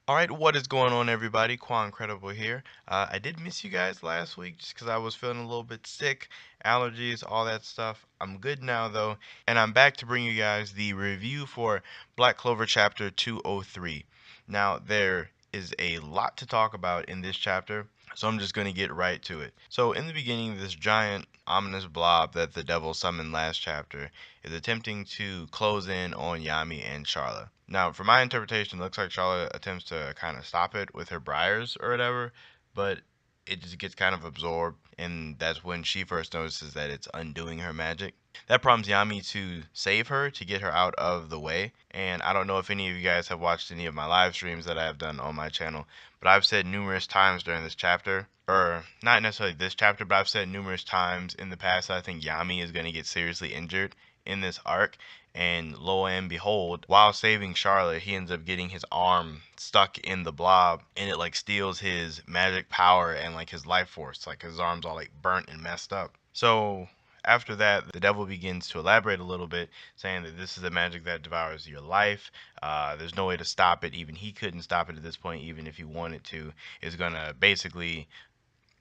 Alright, what is going on, everybody? Quancredible here. I did miss you guys last week just because I was feeling a little bit sick, allergies, all that stuff. I'm good now, though, and I'm back to bring you guys the review for Black Clover Chapter 203. Now, there is a lot to talk about in this chapter, so I'm just going to get right to it. So, in the beginning, this giant, ominous blob that the devil summoned last chapter is attempting to close in on Yami and Charla. Now, from my interpretation, it looks like Charlotte attempts to kind of stop it with her briars or whatever, but it just gets kind of absorbed, and that's when she first notices that it's undoing her magic. That prompts Yami to save her to get her out of the way. And I don't know if any of you guys have watched any of my live streams that I have done on my channel, but I've said numerous times during this chapter, or not necessarily this chapter, but I've said numerous times in the past that I think Yami is going to get seriously injured in this arc. And lo and behold, while saving Charlotte, he ends up getting his arm stuck in the blob, and it like steals his magic power and like his life force. Like his arm's all like burnt and messed up. So after that, the devil begins to elaborate a little bit, saying that this is a magic that devours your life. There's no way to stop it. Even he couldn't stop it at this point, even if he wanted to. It's gonna basically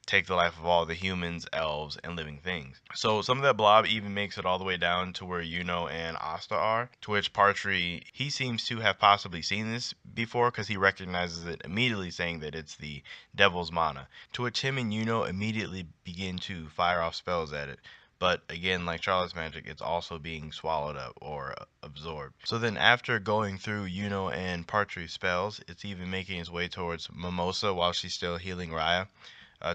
take the life of all the humans, elves, and living things. So some of that blob even makes it all the way down to where Yuno and Asta are, to which Partry, he seems to have possibly seen this before because he recognizes it immediately, saying that it's the devil's mana, to which him and Yuno immediately begin to fire off spells at it. But again, like Charlotte's magic, it's also being swallowed up or absorbed. So then after going through Yuno and Partry's spells, it's even making its way towards Mimosa while she's still healing Raya,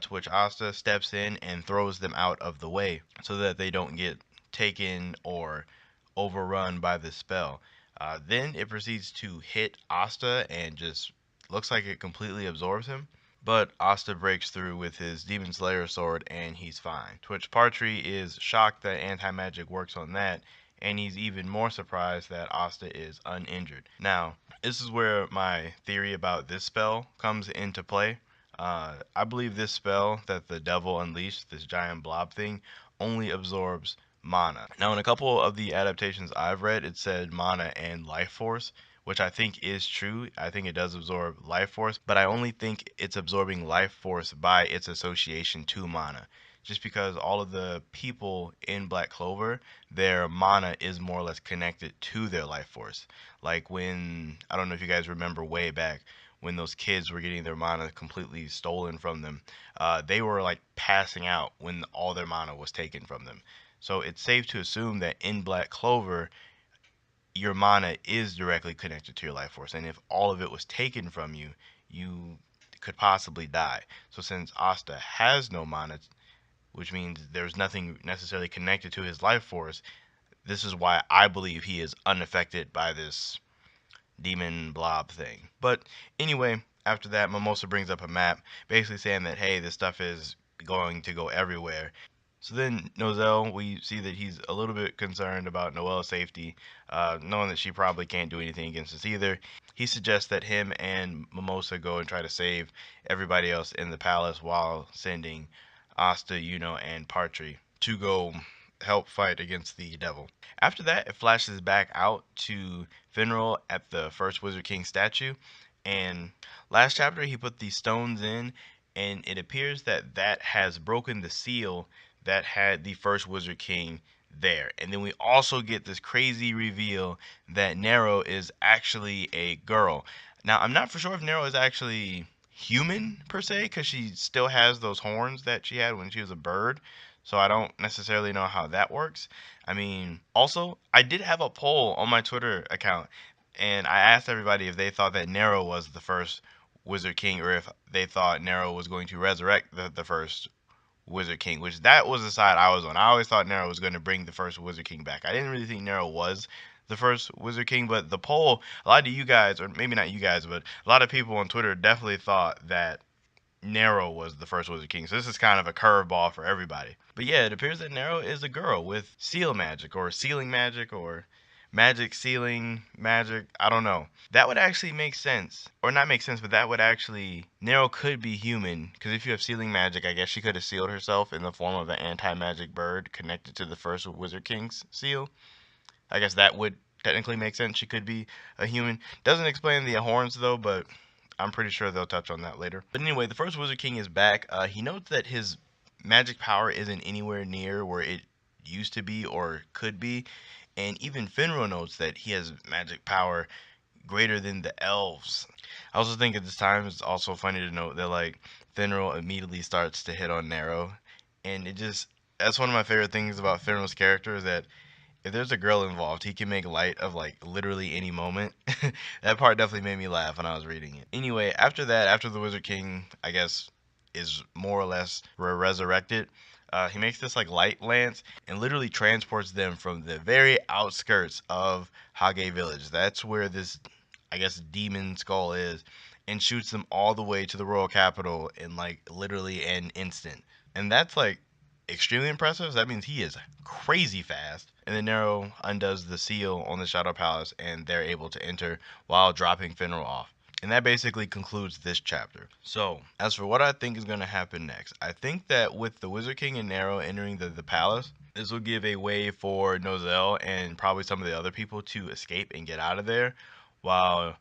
to which Asta steps in and throws them out of the way so that they don't get taken or overrun by the spell. Then it proceeds to hit Asta and just looks like it completely absorbs him. But Asta breaks through with his Demon Slayer sword and he's fine. To which Partry is shocked that anti-magic works on that, and he's even more surprised that Asta is uninjured. Now, this is where my theory about this spell comes into play. I believe this spell that the devil unleashed, this giant blob thing, only absorbs mana. Now, in a couple of the adaptations I've read, it said mana and life force, which I think is true. I think it does absorb life force, but I only think it's absorbing life force by its association to mana. Just because all of the people in Black Clover, their mana is more or less connected to their life force. Like when, I don't know if you guys remember way back, when those kids were getting their mana completely stolen from them, they were like passing out when all their mana was taken from them. So it's safe to assume that in Black Clover, your mana is directly connected to your life force, and if all of it was taken from you, you could possibly die. So since Asta has no mana, which means there's nothing necessarily connected to his life force, this is why I believe he is unaffected by this demon blob thing. But anyway, after that, Mimosa brings up a map, basically saying that, hey, this stuff is going to go everywhere. So then Nozel, we see that he's a little bit concerned about Noelle's safety, knowing that she probably can't do anything against us either. He suggests that him and Mimosa go and try to save everybody else in the palace while sending Asta, Yuno, and Partry to go help fight against the devil. After that, it flashes back out to Finral at the first Wizard King statue, and last chapter he put these stones in, and it appears that that has broken the seal that had the first Wizard King there. And then we also get this crazy reveal that Nero is actually a girl. Now, I'm not for sure if Nero is actually human per se, because she still has those horns that she had when she was a bird. So I don't necessarily know how that works. I mean, also, I did have a poll on my Twitter account, and I asked everybody if they thought that Nero was the first Wizard King, or if they thought Nero was going to resurrect the first Wizard King, which that was the side I was on. I always thought Nero was going to bring the first Wizard King back. I didn't really think Nero was the first Wizard King, but the poll, a lot of you guys, or maybe not you guys, but a lot of people on Twitter definitely thought that Nero was the first Wizard King. So this is kind of a curveball for everybody. But yeah, it appears that Nero is a girl with seal magic or sealing magic or magic sealing magic. I don't know. That would actually make sense. Or not make sense, but that would actually, Nero could be human. Because if you have sealing magic, I guess she could have sealed herself in the form of an anti-magic bird connected to the first Wizard King's seal. I guess that would technically make sense. She could be a human. Doesn't explain the horns though, but I'm pretty sure they'll touch on that later. But anyway, the first Wizard King is back. He notes that his magic power isn't anywhere near where it used to be or could be, and even Finro notes that he has magic power greater than the elves. I also think at this time it's also funny to note that like Finro immediately starts to hit on Nero, and it just that's one of my favorite things about Finro's character is that if there's a girl involved, he can make light of like literally any moment. That part definitely made me laugh when I was reading it. Anyway, after that, after the Wizard King, I guess, is more or less resurrected, he makes this like light lance and literally transports them from the very outskirts of Hage Village. That's where this, I guess, demon skull is, and shoots them all the way to the royal capital in like literally an instant. And that's like extremely impressive. That means he is crazy fast. And then Nero undoes the seal on the Shadow Palace, and they're able to enter while dropping Finral off. And that basically concludes this chapter. So, as for what I think is going to happen next, I think that with the Wizard King and Nero entering the palace, this will give a way for Nozel and probably some of the other people to escape and get out of there, while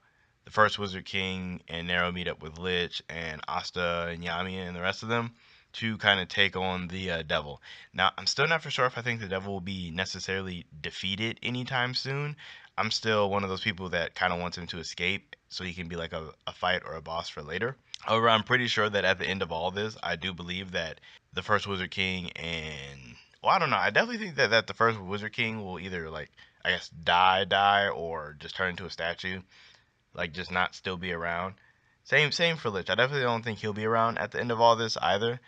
the first Wizard King and Nero meet up with Lich and Asta and Yami and the rest of them to kind of take on the devil. Now, I'm still not for sure if I think the devil will be necessarily defeated anytime soon. I'm still one of those people that kind of wants him to escape so he can be like a fight or a boss for later. However, I'm pretty sure that at the end of all this, I do believe that the first Wizard King and well, I don't know. I definitely think that the first Wizard King will either like I guess die or just turn into a statue, like just not still be around. Same for Lich. I definitely don't think he'll be around at the end of all this either.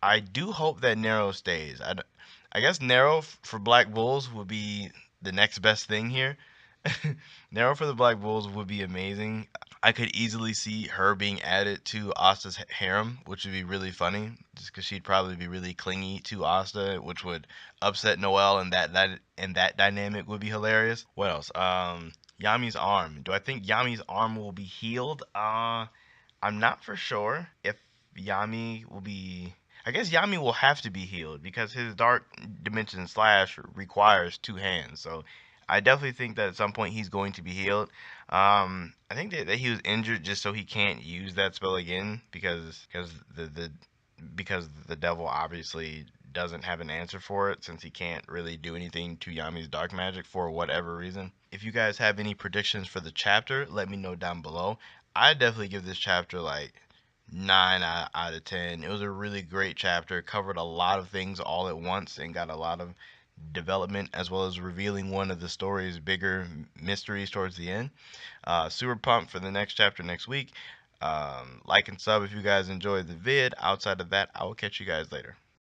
I do hope that Nero stays. I guess Nero for Black Bulls would be the next best thing here. Nero for the Black Bulls would be amazing. I could easily see her being added to Asta's harem, which would be really funny, just because she'd probably be really clingy to Asta, which would upset Noel, and that dynamic would be hilarious. What else? Yami's arm. Do I think Yami's arm will be healed? I'm not for sure if Yami will be. I guess Yami will have to be healed because his Dark Dimension Slash requires two hands. So I definitely think that at some point he's going to be healed. I think that he was injured just so he can't use that spell again because the devil obviously doesn't have an answer for it since he can't really do anything to Yami's dark magic for whatever reason. If you guys have any predictions for the chapter, let me know down below. I definitely give this chapter like 9 out of 10. It was a really great chapter, covered a lot of things all at once and got a lot of development as well as revealing one of the story's bigger mysteries towards the end. Super pumped for the next chapter next week. Like and sub if you guys enjoyed the vid. Outside of that, I will catch you guys later.